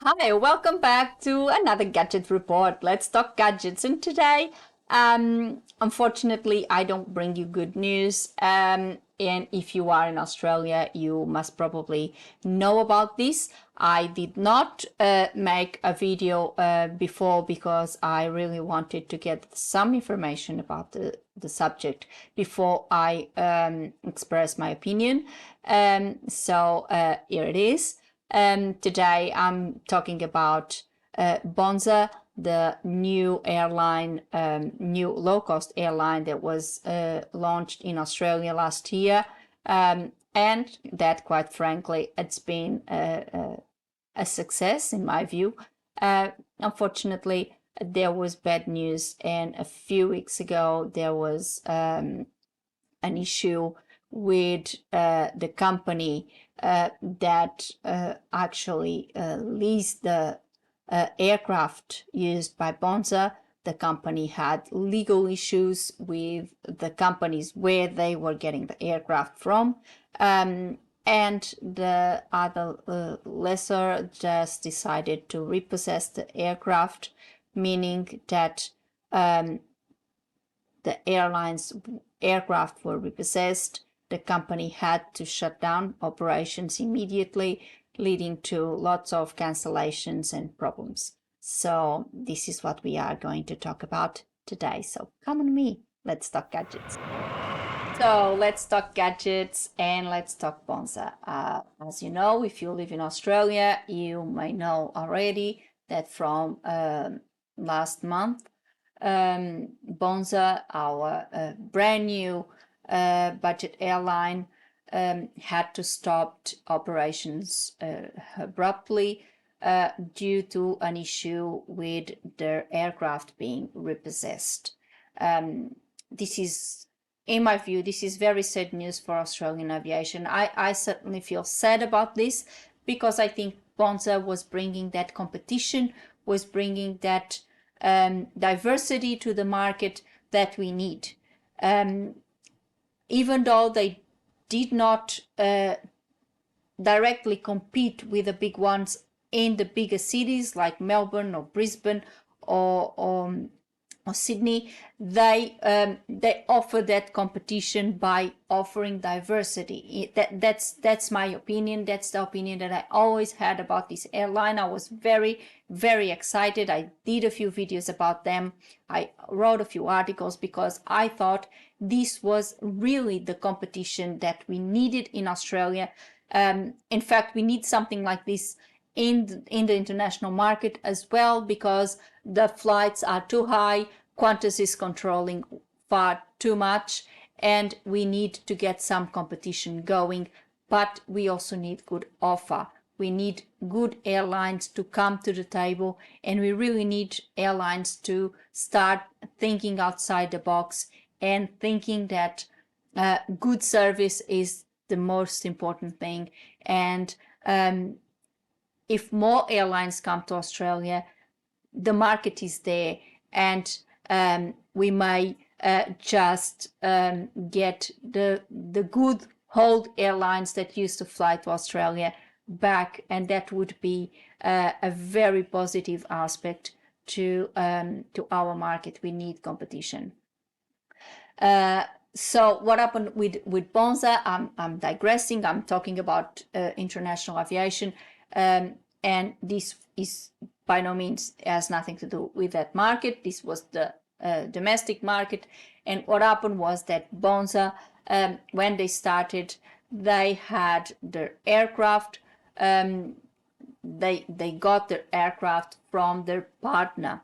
Hi, welcome back to another Gadget Report. Let's talk gadgets. And today, unfortunately, I don't bring you good news. And if you are in Australia, you must probably know about this. I did not make a video before because I really wanted to get some information about the subject before I express my opinion. So here it is. Today I'm talking about Bonza, the new airline, new low-cost airline that was launched in Australia last year, and that, quite frankly, it's been a success in my view. Unfortunately, there was bad news, and a few weeks ago there was an issue with the company that actually leased the aircraft used by Bonza. The company had legal issues with the companies where they were getting the aircraft from. And the other lessor just decided to repossess the aircraft, meaning that the airline's aircraft were repossessed. The company had to shut down operations immediately, leading to lots of cancellations and problems. So this is what we are going to talk about today. So come on me, let's talk gadgets. So let's talk gadgets and let's talk Bonza. As you know, if you live in Australia, you may know already that from last month, Bonza, our brand new budget airline, had to stop operations abruptly due to an issue with their aircraft being repossessed. This is, in my view, this is very sad news for Australian aviation. I certainly feel sad about this because I think Bonza was bringing that competition, was bringing that diversity to the market that we need. Even though they did not directly compete with the big ones in the bigger cities like Melbourne or Brisbane or Sydney, they offer that competition by offering diversity. That's my opinion. That's the opinion that I always had about this airline. I was very excited. I did a few videos about them. I wrote a few articles because I thought this was really the competition that we needed in Australia. In fact, we need something like this in the international market as well, because the flights are too high, Qantas is controlling far too much, and we need to get some competition going, but we also need good offer. We need good airlines to come to the table, and we really need airlines to start thinking outside the box and thinking that good service is the most important thing. And if more airlines come to Australia, the market is there, and we may just get the good old airlines that used to fly to Australia back, and that would be a very positive aspect to our market. We need competition. So what happened with Bonza? I'm digressing. I'm talking about international aviation. And this is by no means has nothing to do with that market. This was the domestic market. And what happened was that Bonza, when they started, they had their aircraft. They got their aircraft from their partner,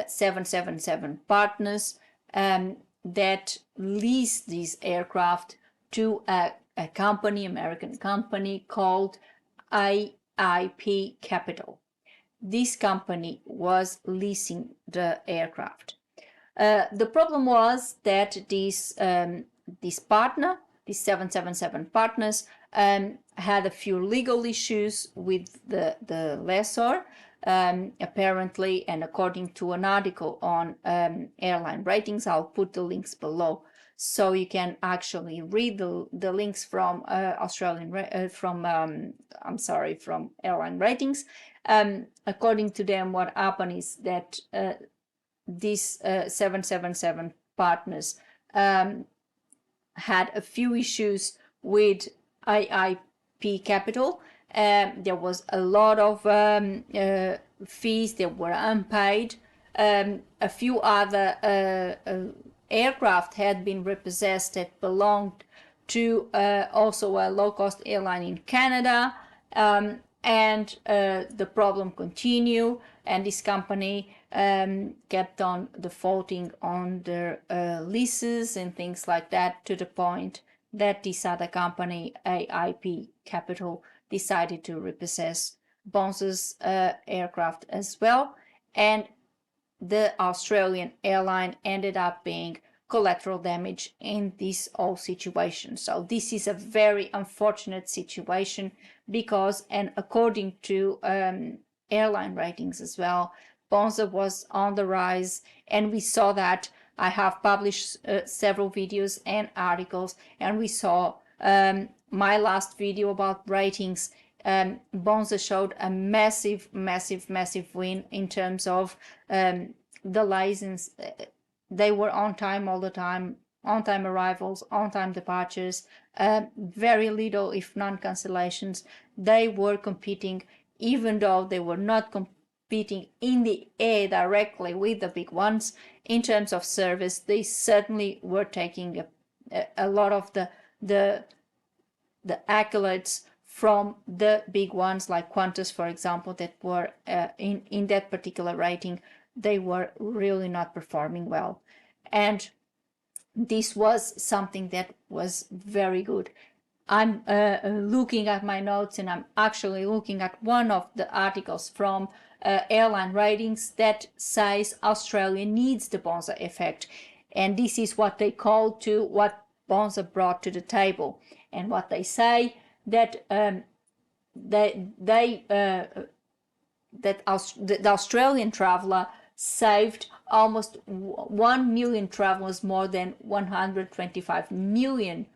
777 partners, that leased these aircraft to a company, American company called AIP Capital. This company was leasing the aircraft. The problem was that this partner, these 777 partners, had a few legal issues with the lessor, apparently, and according to an article on airline ratings. I'll put the links below so you can actually read the links from from airline ratings. According to them, what happened is that these 777 partners had a few issues with AIP Capital. There was a lot of fees that were unpaid. A few other aircraft had been repossessed that belonged to also a low-cost airline in Canada, and the problem continued, and this company kept on defaulting on their leases and things like that, to the point that this other company, AIP Capital, decided to repossess Bonza's aircraft as well, and the Australian airline ended up being collateral damage in this whole situation. So this is a very unfortunate situation because, and according to airline ratings as well, Bonza was on the rise, and we saw that. I have published several videos and articles, and we saw my last video about ratings. Bonza showed a massive win in terms of the license. They were on time all the time, on time arrivals, on time departures, very little if none cancellations. They were competing, even though they were not competing in the air directly with the big ones. In terms of service, they certainly were taking a lot of the accolades from the big ones like Qantas, for example, that were in that particular rating. They were really not performing well, and this was something that was very good. I'm looking at my notes, and I'm actually looking at one of the articles from airline ratings that says Australia needs the Bonza effect, and this is what they call to what Bonza brought to the table, and what they say that the Australian traveller saved almost 1 million travelers more than $125 million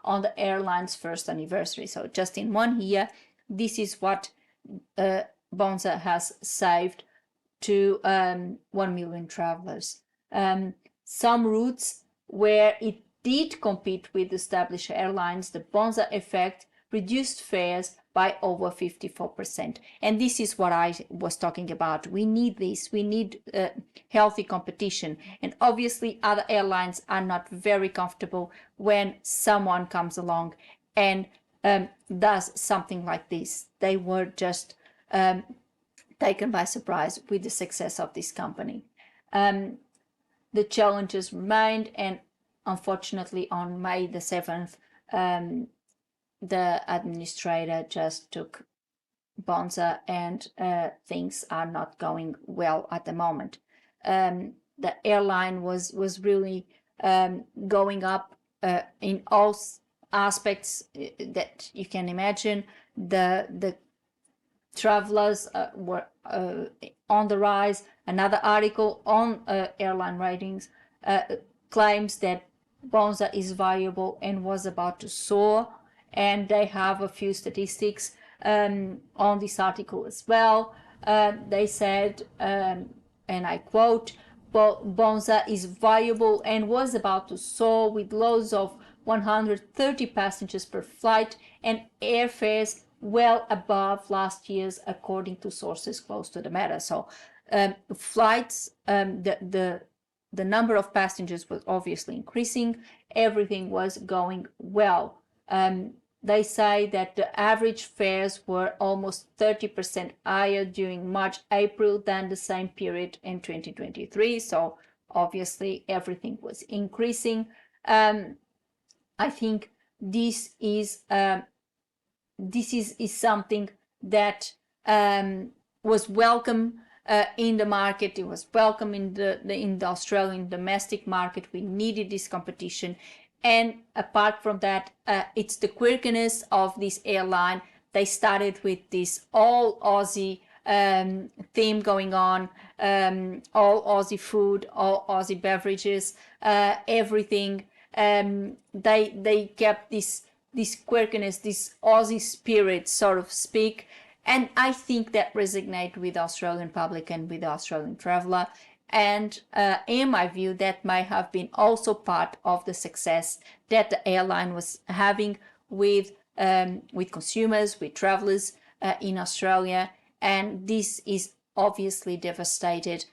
on the airline's first anniversary. So just in 1 year, this is what Bonza has saved to 1 million travelers. Some routes where it did compete with established airlines, the Bonza effect reduced fares by over 54%. And this is what I was talking about. We need this. We need healthy competition. And obviously other airlines are not very comfortable when someone comes along and does something like this. They were just taken by surprise with the success of this company. The challenges remained, and unfortunately on May the 7th, the administrator just took Bonza, and things are not going well at the moment. The airline was really going up in all aspects that you can imagine. The travelers were on the rise. Another article on airline ratings claims that Bonza is viable and was about to soar, and they have a few statistics on this article as well. They said, and I quote, Bonza is viable and was about to soar with loads of 130 passengers per flight and airfares well above last year's, according to sources close to the matter. So flights, the number of passengers was obviously increasing. Everything was going well. They say that the average fares were almost 30% higher during March-April than the same period in 2023. So obviously everything was increasing. I think this is something that was welcome in the market. It was welcome in the Australian domestic market. We needed this competition. And apart from that, it's the quirkiness of this airline. They started with this all Aussie theme going on, all Aussie food, all Aussie beverages, everything. They kept this quirkiness, this Aussie spirit, sort of speak, and I think that resonate with the Australian public and with the Australian traveller. And in my view, that might have been also part of the success that the airline was having with consumers, with travellers in Australia. And this is obviously devastating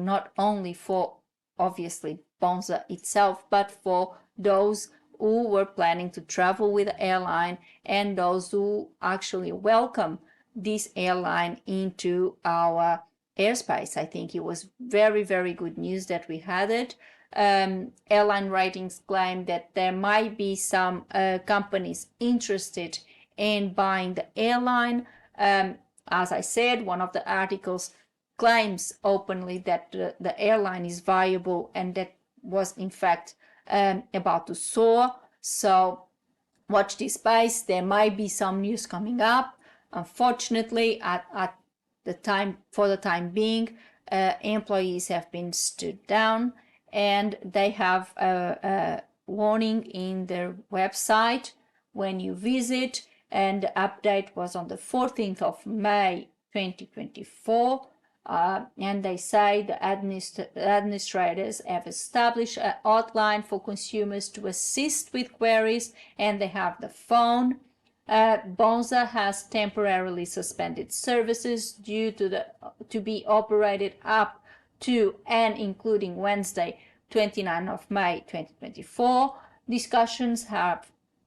not only for obviously Bonza itself, but for those who were planning to travel with the airline and those who actually welcome this airline into our airspace. I think it was very, very good news that we had it. Airline ratings claim that there might be some companies interested in buying the airline. As I said, one of the articles claims openly that the airline is viable and that was in fact about to soar. So watch this space. There might be some news coming up. Unfortunately, at the time being, employees have been stood down, and they have a warning in their website when you visit, and the update was on the 14th of May 2024. And they say the administrators have established a hotline for consumers to assist with queries, and they have the phone. Bonza has temporarily suspended services due to be operated up to and including Wednesday, 29th of May 2024. Discussions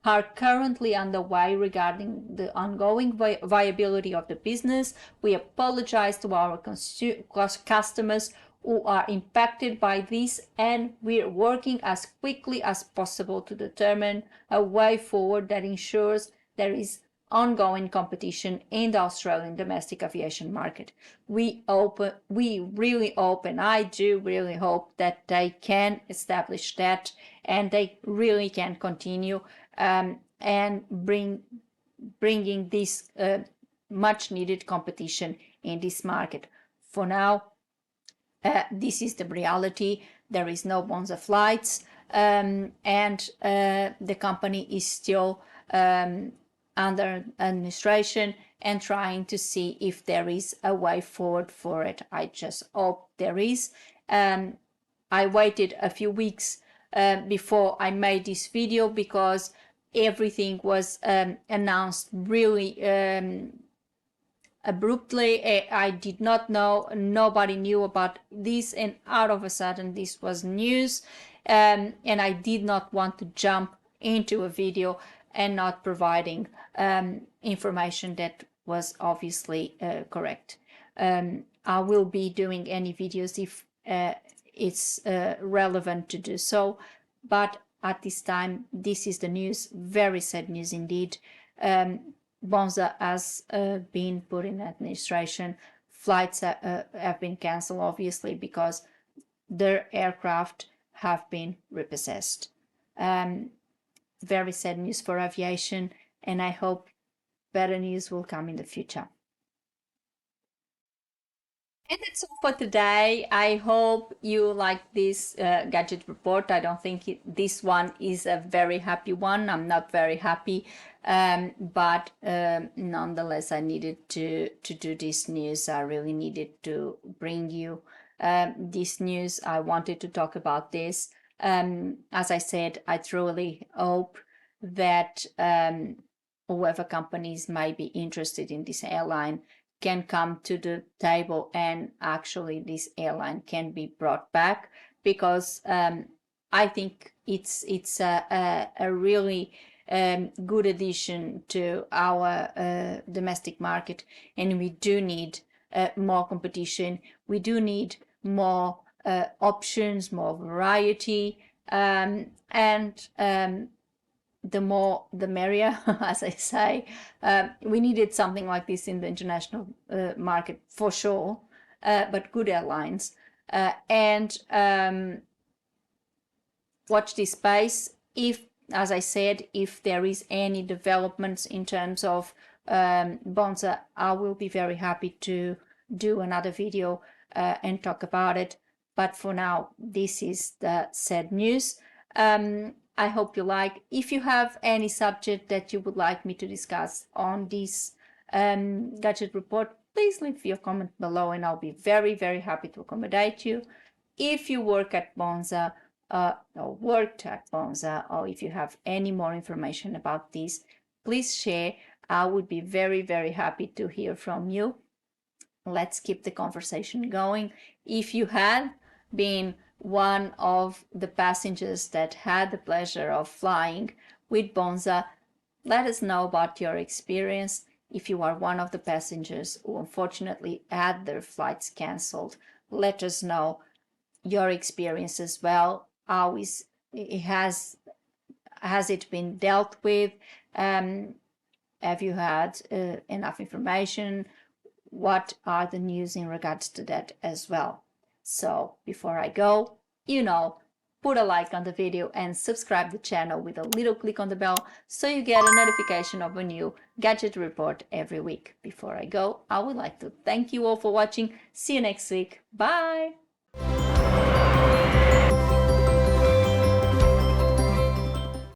are currently underway regarding the ongoing viability of the business. We apologize to our customers who are impacted by this, and we're working as quickly as possible to determine a way forward that ensures there is ongoing competition in the Australian domestic aviation market. We really hope, and I do really hope that they can establish that and they really can continue and bringing this much needed competition in this market. For now, this is the reality. There is no Bonza flights, and the company is still under administration and trying to see if there is a way forward for it. I just hope there is. I waited a few weeks before I made this video because everything was announced really abruptly. I did not know, nobody knew about this, and out of a sudden this was news, and I did not want to jump into a video and not providing information that was obviously correct. I will be doing any videos if it's relevant to do so, but at this time this is the news. Very sad news indeed. Bonza has been put in administration. Flights have been cancelled, obviously, because their aircraft have been repossessed. Very sad news for aviation, and I hope better news will come in the future. And that's all for today. I hope you like this gadget report. I don't think this one is a very happy one. I'm not very happy, but nonetheless, I needed to do this news. I really needed to bring you this news. I wanted to talk about this. As I said, I truly hope that whoever companies might be interested in this airline can come to the table and actually this airline can be brought back, because I think it's a really good addition to our domestic market, and we do need more competition. We do need more options, more variety, and the more the merrier, as I say. We needed something like this in the international market for sure, but good airlines. And watch this space. If, as I said, if there is any developments in terms of Bonza, I will be very happy to do another video and talk about it. But for now, this is the sad news. I hope you like. If you have any subject that you would like me to discuss on this gadget report, please leave your comment below and I'll be very, very happy to accommodate you. If you work at Bonza or worked at Bonza, or if you have any more information about this, please share. I would be very, very happy to hear from you. Let's keep the conversation going. If you had been one of the passengers that had the pleasure of flying with Bonza, let us know about your experience. If you are one of the passengers who unfortunately had their flights cancelled, let us know your experience as well. How is it has it been dealt with? Have you had enough information? What are the news in regards to that as well? So before I go, put a like on the video and subscribe the channel with a little click on the bell so you get a notification of a new gadget report every week. Before I go, I would like to thank you all for watching. See you next week. Bye!